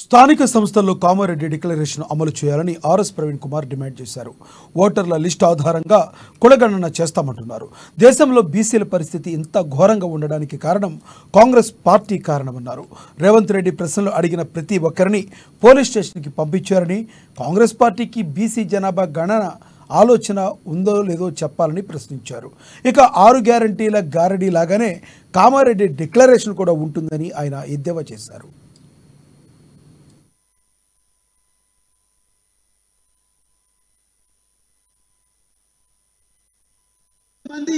స్థానిక సంస్థల్లో కామారెడ్డి డిక్లరేషన్ అమలు చేయాలని ఆర్ఎస్ ప్రవీణ్ కుమార్ డిమాండ్ చేశారు. ఓటర్ల లిస్టు ఆధారంగా కులగణన చేస్తామంటున్నారు. దేశంలో బీసీల పరిస్థితి ఇంత ఘోరంగా ఉండడానికి కారణం కాంగ్రెస్ పార్టీ కారణమన్నారు. రేవంత్ రెడ్డి ప్రశ్నలు అడిగిన ప్రతి ఒక్కరిని పోలీస్ స్టేషన్కి పంపించారని, కాంగ్రెస్ పార్టీకి బీసీ జనాభా గణన ఆలోచన ఉందో లేదో చెప్పాలని ప్రశ్నించారు. ఇక 6 గ్యారంటీల గారడీ లాగానే కామారెడ్డి డిక్లరేషన్ కూడా ఉంటుందని ఆయన ఎద్దేవా చేశారు.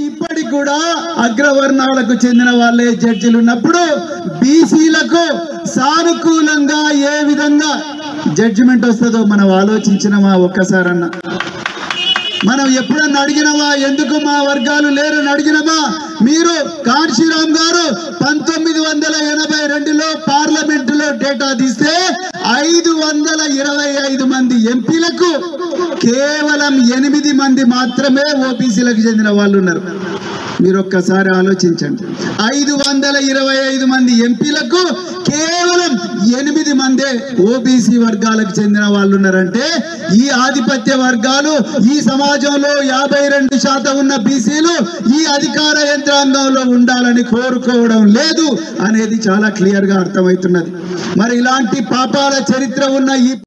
ఇప్పటికి కూడా అగ్రవర్ణాలకు చెందిన వాళ్ళే జడ్జిలు ఉన్నప్పుడు బీసీలకు సానుకూలంగా ఏ విధంగా జడ్జిమెంట్ వస్తుందో మనం ఆలోచించినమా ఒక్కసారన్నా? మనం ఎప్పుడన్నా అడిగినవా ఎందుకు మా వర్గాలు లేరని అడిగినమా? మీరు కాన్షీరామ్ గారు 1982లో పార్లమెంటులో డేటా తీస్తే 525 మంది ఎంపీలకు కేవలం 8 మంది మాత్రమే ఓబీసీలకు చెందిన వాళ్ళు ఉన్నారు. మీరు ఒక్కసారి ఆలోచించండి. 525 మంది ఎంపీలకు కేవలం 8 మందే ఓబీసీ వర్గాలకు చెందిన వాళ్ళు ఉన్నారంటే ఈ ఆధిపత్య వర్గాలు ఈ సమాజంలో 52% ఉన్న బీసీలు ఈ అధికార యంత్రాంగంలో ఉండాలని కోరుకోవడం లేదు అనేది చాలా క్లియర్ గా అర్థమవుతున్నది. మరి ఇలాంటి పాపాల చరిత్ర ఉన్న ఈ